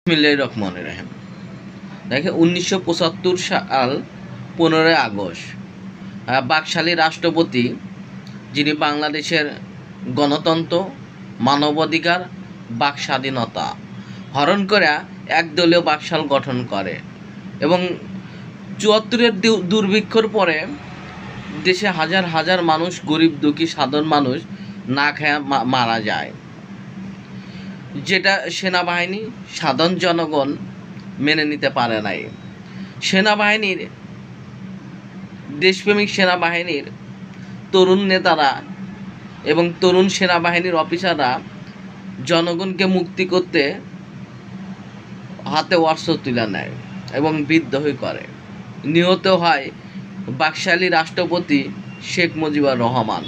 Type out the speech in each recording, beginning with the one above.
বিসমিল্লাহির রহমানির রহিম। দেখে 1975 সাল 15ই আগস্ট বাকশালী রাষ্ট্রপতি, যিনি বাংলাদেশের গণতন্ত্র, মানবাধিকার, বাক স্বাধীনতা হরণ করে একদলীয় বাকশাল গঠন করে এবং 74-এর দুর্ভিক্ষর পরে দেশে হাজার হাজার মানুষ, গরিব দুঃখী সাধারণ মানুষ না খেয়ে মারা যায়, যেটা সেনাবাহিনী সাধারণ জনগণ মেনে নিতে পারে নাই। সেনাবাহিনীর, দেশপ্রেমিক সেনাবাহিনীর তরুণ নেতারা এবং তরুণ সেনাবাহিনীর অফিসাররা জনগণকে মুক্তি করতে হাতে অস্ত্র তুলে নেয় এবং বিদ্রোহ করে। নিহত হয় বাকশালী রাষ্ট্রপতি শেখ মুজিবুর রহমান।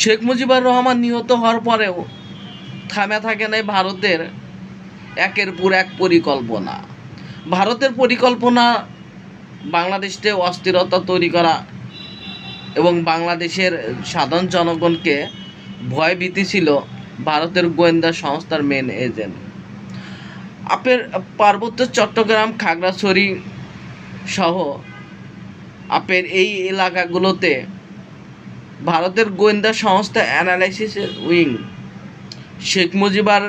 শেখ মুজিবুর রহমান নিহত হওয়ার পরেও থামে থাকে নাই ভারতের একের পর এক পরিকল্পনা। ভারতের পরিকল্পনা বাংলাদেশে অস্থিরতা তৈরি করা এবং বাংলাদেশের সাধারণ জনগণকে ভয়ভীতি ছিল ভারতের গোয়েন্দা সংস্থার মেন এজেন্ট। আপনার পার্বত্য চট্টগ্রাম, খাগড়াছড়ি সহ আপনার এই এলাকাগুলোতে ভারতের গোয়েন্দা সংস্থা অ্যানালাইসিস উইং শেখ মুজিবুর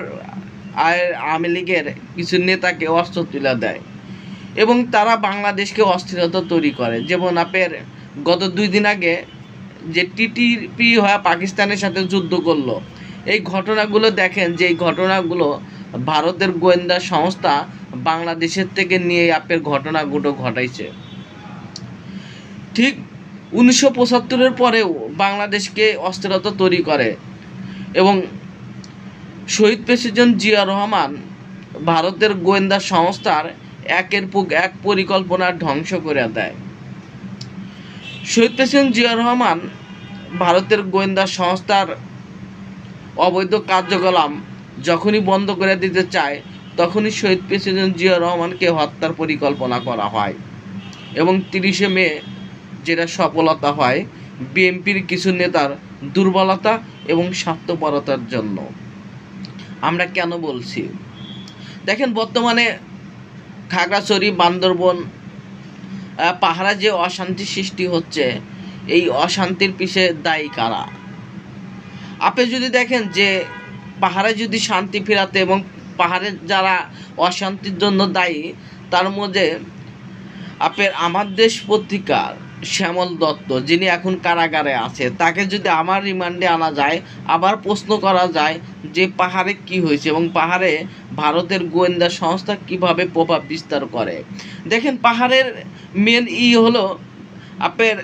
আওয়ামী লীগের কিছু নেতাকে অস্ত্র তুলে দেয় এবং তারা বাংলাদেশকে অস্থিরতা তৈরি করে। যেমন আপনার গত 2 দিন আগে যে টিটিপি হয়ে পাকিস্তানের সাথে যুদ্ধ করলো, এই ঘটনাগুলো দেখেন যে এই ঘটনাগুলো ভারতের গোয়েন্দা সংস্থা বাংলাদেশের থেকে নিয়ে আপনার ঘটনাগুলো ঘটাইছে। ঠিক 1975-এর পরেও বাংলাদেশকে অস্থিরতা তৈরি করে এবং শহীদ প্রেসিডেন্ট জিয়া রহমান ভারতের গোয়েন্দা সংস্থার একের পর এক পরিকল্পনা ধ্বংস করে দেয়। শহীদ প্রেসিডেন্ট জিয়া রহমান ভারতের গোয়েন্দা সংস্থার অবৈধ কার্যকলাপ যখনই বন্ধ করে দিতে চায়, তখনই শহীদ প্রেসিডেন্ট জিয়া রহমানকে হত্যার পরিকল্পনা করা হয় এবং 30শে মে যেটা সফলতা হয় বিএনপির কিছু নেতার দুর্বলতা এবং স্বার্থপরতার জন্য। আমরা কেন বলছি দেখেন, বর্তমানে খাগড়াছড়ি, বান্দরবন পাহাড়ে যে অশান্তি সৃষ্টি হচ্ছে, এই অশান্তির পিছে দায়ী কারা? আপনি যদি দেখেন যে পাহাড়ে যদি শান্তি ফেরাতে এবং পাহাড়ের যারা অশান্তির জন্য দায়ী, তার মধ্যে আপনার আমার দেশ পত্রিকার শ্যামল দত্ত, যিনি এখন কারাগারে আছে, তাকে যদি আমার রিমান্ডে আনা যায়, আবার প্রশ্ন করা যায় যে পাহাড়ে কি হয়েছে এবং পাহাড়ে ভারতের গোয়েন্দা সংস্থা কিভাবে প্রভাব বিস্তার করে। দেখেন, পাহাড়ের মেন হলো আপনার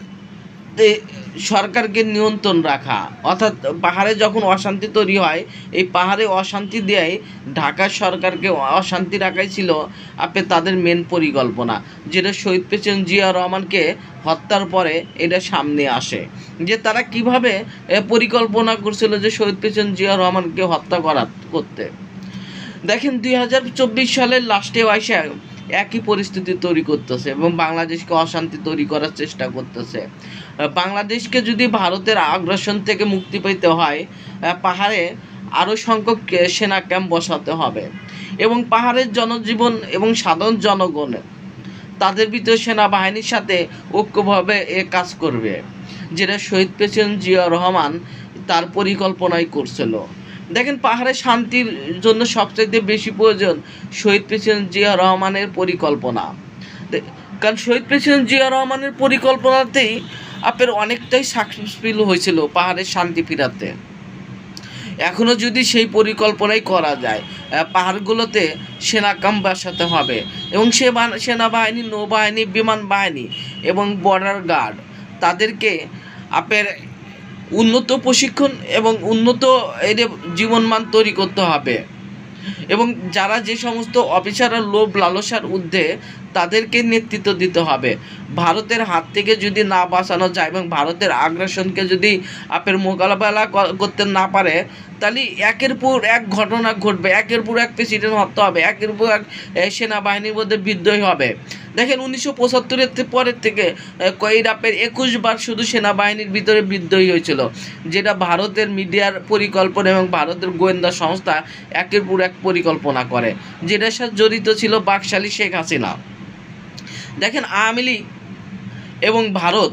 সরকারকে নিয়ন্ত্রণ রাখা, অর্থাৎ পাহাড়ে যখন অশান্তি তৈরি হয়, এই পাহাড়ে অশান্তি দেয় ঢাকা সরকারকে অশান্তি রাখাই ছিল আপনার তাদের মেন পরিকল্পনা, যেটা শহীদ প্রেসিডেন্ট জিয়া রহমানকে হত্যার পরে এটা সামনে আসে যে তারা কিভাবে পরিকল্পনা করছিল যে শহীদ প্রেসিডেন্ট জিয়া রহমানকে হত্যা করতে। দেখেন, 2024 সালের লাস্টে আইসা একই পরিস্থিতি তৈরি করতেছে এবং বাংলাদেশকে অশান্তি তৈরি করার চেষ্টা করতেছে। বাংলাদেশকে যদি ভারতের আগ্রাসন থেকে মুক্তি পেতে হয়, পাহাড়ে আরও সংখ্যক সেনা ক্যাম্প বসাতে হবে এবং পাহাড়ের জনজীবন এবং সাধারণ জনগণ তাদের ভিতরে সেনাবাহিনীর সাথে ঐক্যভাবে কাজ করবে, যেটা শহীদ প্রেসিডেন্ট জিয়া রহমান তার পরিকল্পনাই করছিল। দেখেন, পাহাড়ে শান্তির জন্য সবচাইতে বেশি প্রয়োজন শহীদ প্রেসিডেন্ট জিয়া রহমানের পরিকল্পনা, কারণ শহীদ প্রেসিডেন্ট জিয়া রহমানের পরিকল্পনাতেই আপনার অনেকটাই সাকসেসফুল হয়েছিল পাহাড়ের শান্তি ফিরাতে। এখনও যদি সেই পরিকল্পনাই করা যায়, পাহাড়গুলোতে সেনা ক্যাম্প বসাতে হবে এবং সেনাবাহিনী, নৌবাহিনী, বিমান বাহিনী এবং বর্ডার গার্ড তাদেরকে আপনার উন্নত প্রশিক্ষণ এবং উন্নত জীবনমান তৈরি করতে হবে এবং যারা যে সমস্ত অফিসাররা লোভ লালসার ঊর্ধ্বে, তাদেরকে নেতৃত্ব দিতে হবে। ভারতের হাত থেকে যদি না বাঁচানো যায় এবং ভারতের আগ্রাসনকে যদি আপনার মোকাবেলা করতে না পারে, তাহলে একের পর এক ঘটনা ঘটবে, একের পর এক প্রেসিডেন্ট হতে হবে, একের পর এক সেনাবাহিনীর মধ্যে বিদ্রোহী হবে। দেখেন 1975-এর পরের থেকে কয়েরাপের 21 বার শুধু সেনাবাহিনীর ভিতরে বিদ্রোহী হয়েছিল, যেটা ভারতের মিডিয়ার পরিকল্পনা এবং ভারতের গোয়েন্দা সংস্থা একের পর এক পরিকল্পনা করে, যেটার সাথে জড়িত ছিল বাকশালী শেখ হাসিনা। দেখেন আওয়ামী লীগ এবং ভারত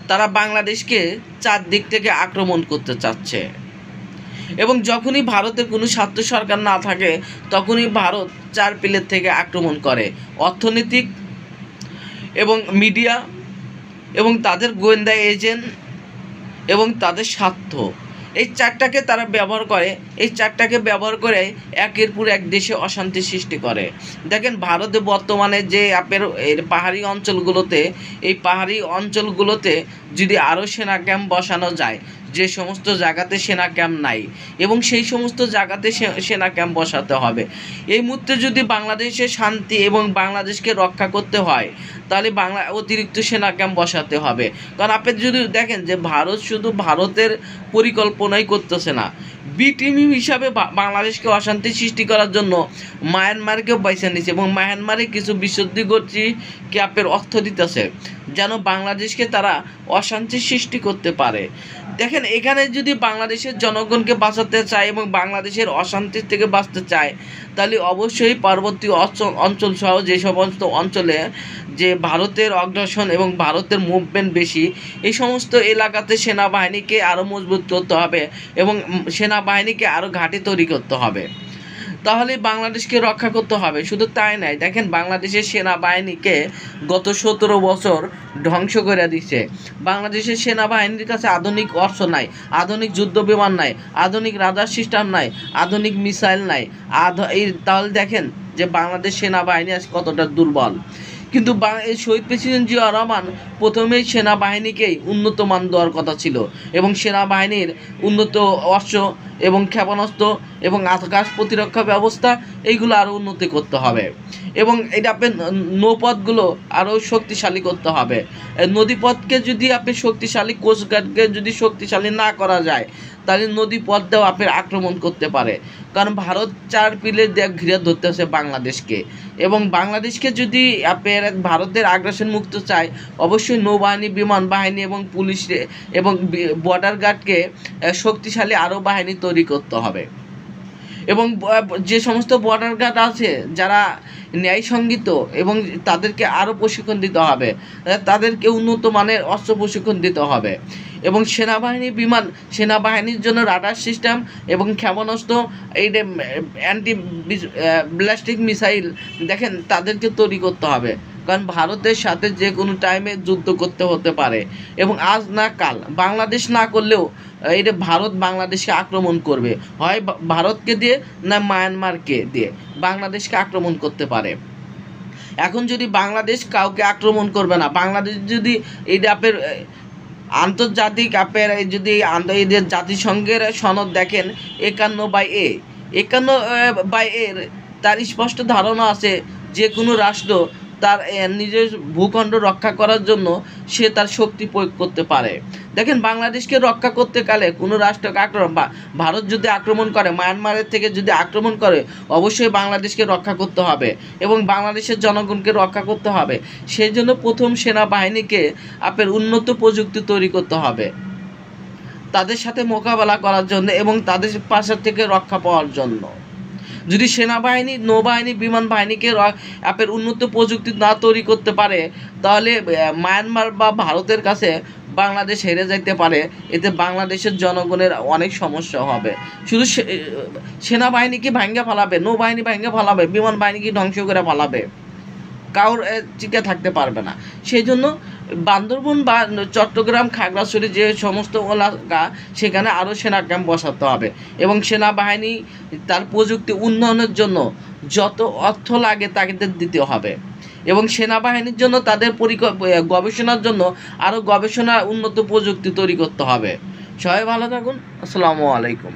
তারা বাংলাদেশকে চারদিক থেকে আক্রমণ করতে চাচ্ছে, এবং যখনই ভারতের কোনো স্বার্থ সরকার না থাকে তখনই ভারত চার পিলের থেকে আক্রমণ করে, অর্থনৈতিক এবং মিডিয়া এবং তাদের গোয়েন্দা এজেন্ট এবং তাদের স্বার্থ, এই চারটাকে তারা ব্যবহার করে। এই চারটাকে ব্যবহার করে একের পর এক দেশে অশান্তি সৃষ্টি করে। দেখেন ভারতে বর্তমানে যে পাহাড়ি অঞ্চলগুলোতে, এই পাহাড়ি অঞ্চলগুলোতে যদি আরও সেনা ক্যাম্প বসানো যায়, যে সমস্ত জায়গাতে সেনা ক্যাম্প নাই, এবং সেই সমস্ত জায়গাতে সেনা ক্যাম্প বসাতে হবে। এই মুহূর্তে যদি বাংলাদেশের শান্তি এবং বাংলাদেশকে রক্ষা করতে হয় তাহলে অতিরিক্ত সেনা ক্যাম্প বসাতে হবে। কারণ আপনি যদি দেখেন যে ভারত শুধু ভারতের পরিকল্পনাই করতেছে না, বি টিম হিসাবে বাংলাদেশকে অশান্তি সৃষ্টি করার জন্য মায়ানমারকেও বেছে নিচ্ছে, এবং মায়ানমারে কিছু বিশুদ্ধি গোষ্ঠীকে আপনার অর্থ দিতেছে যেন বাংলাদেশকে তারা অশান্তি সৃষ্টি করতে পারে। দেখেন এখানে যদি বাংলাদেশের জনগণকে বাঁচাতে চায় এবং বাংলাদেশের অশান্তির থেকে বাঁচতে চায় তাহলে অবশ্যই পার্বত্য অঞ্চল সহ যে সমস্ত অঞ্চলে যে ভারতের অগ্রাসন এবং ভারতের মুভমেন্ট বেশি, এই সমস্ত এলাকাতে সেনাবাহিনীকে আরও মজবুত করতে হবে এবং সেনাবাহিনীকে আরও ঘাঁটি তৈরি করতে হবে, তাহলে বাংলাদেশকে রক্ষা করতে হবে। শুধু তাই নয়, দেখেন বাংলাদেশের সেনাবাহিনীকে গত 17 বছর ধ্বংস করে দিচ্ছে। বাংলাদেশের সেনাবাহিনীর কাছে আধুনিক অস্ত্র নাই, আধুনিক যুদ্ধ বিমান নাই, আধুনিক রাডার সিস্টেম নাই, আধুনিক মিসাইল নাই। তাহলে দেখেন যে বাংলাদেশ সেনাবাহিনী আজ কতটা দুর্বল। কিন্তু শহীদ প্রেসিডেন্ট জিয়াউর রহমান প্রথমেই সেনাবাহিনীকেই উন্নত মান দেওয়ার কথা ছিল, এবং সেনাবাহিনীর উন্নত অস্ত্র এবং ক্ষেপণাস্ত্র এবং আকাশ প্রতিরক্ষা ব্যবস্থা এইগুলো আরও উন্নতি করতে হবে, এবং এটা আপনি নৌপথগুলো আরও শক্তিশালী করতে হবে। নদীপথকে যদি আপনি শক্তিশালী, কোস্টগার্ডকে যদি শক্তিশালী না করা যায় তাহলে নদী পথ দিয়েও আপনি আক্রমণ করতে পারে। কারণ ভারত চার পিলে ঘিরে ধরতেছে বাংলাদেশকে, এবং বাংলাদেশকে যদি আপনার ভারতের আগ্রাসন মুক্ত চায় অবশ্যই নৌবাহিনী, বিমান বাহিনী এবং পুলিশ এবং বর্ডার গার্ডকে শক্তিশালী আরও বাহিনী তৈরি করতে হবে, এবং যে সমস্ত বর্ডার গার্ড আছে যারা ন্যায়সঙ্গত এবং তাদেরকে আরও প্রশিক্ষণ দিতে হবে, তাদেরকে উন্নত মানের অস্ত্র প্রশিক্ষণ দিতে হবে, এবং সেনাবাহিনীর জন্য রাডার সিস্টেম এবং ক্ষেপণাস্ত্র, এই অ্যান্টি ব্যালিস্টিক মিসাইল দেখেন তাদেরকে তৈরি করতে হবে। কারণ ভারতের সাথে যে কোনো টাইমে যুদ্ধ করতে হতে পারে, এবং আজ না কাল বাংলাদেশ না করলেও এটা ভারত বাংলাদেশকে আক্রমণ করবে, হয় ভারতকে দিয়ে না মায়ানমারকে দিয়ে বাংলাদেশকে আক্রমণ করতে পারে। এখন যদি বাংলাদেশ কাউকে আক্রমণ করবে না, বাংলাদেশ যদি এইটা আপনার আন্তর্জাতিক আপনার যদি জাতিসংঘের সনদ দেখেন 51/A তার স্পষ্ট ধারণা আছে যে কোনো রাষ্ট্র তার নিজের ভূখণ্ড রক্ষা করার জন্য সে তার শক্তি প্রয়োগ করতে পারে। দেখেন বাংলাদেশকে রক্ষা করতে গেলে কোনো রাষ্ট্রকে ভারত যদি আক্রমণ করে, মায়ানমারের থেকে যদি আক্রমণ করে অবশ্যই বাংলাদেশকে রক্ষা করতে হবে এবং বাংলাদেশের জনগণকে রক্ষা করতে হবে। সেই জন্য প্রথম সেনাবাহিনীকে আপনার উন্নত প্রযুক্তি তৈরি করতে হবে তাদের সাথে মোকাবেলা করার জন্য এবং তাদের পাশে থেকে রক্ষা পাওয়ার জন্য। যদি সেনাবাহিনী, নৌবাহিনী, বিমান বাহিনীকে আপনার উন্নত প্রযুক্তি না তৈরি করতে পারে তাহলে মায়ানমার বা ভারতের কাছে বাংলাদেশ হেরে যাইতে পারে। এতে বাংলাদেশের জনগণের অনেক সমস্যা হবে। শুধু সেনাবাহিনীকে ভাঙ্গা ফেলাবে, নৌবাহিনী ভাঙ্গা ফেলাবে, বিমান বাহিনীকে ধ্বংস করে ফেলাবে, কাউর টিকে থাকতে পারবে না। সেই জন্য বান্দরবন বা চট্টগ্রাম, খাগড়াছড়ি যে সমস্ত এলাকা সেখানে আরও সেনা ক্যাম্প বসাতে হবে এবং সেনাবাহিনী তার প্রযুক্তি উন্নয়নের জন্য যত অর্থ লাগে তাদের দিতে হবে এবং সেনাবাহিনীর জন্য তাদের গবেষণার জন্য আরও গবেষণা, উন্নত প্রযুক্তি তৈরি করতে হবে। সবাই ভালো থাকুন। আসসালামু আলাইকুম।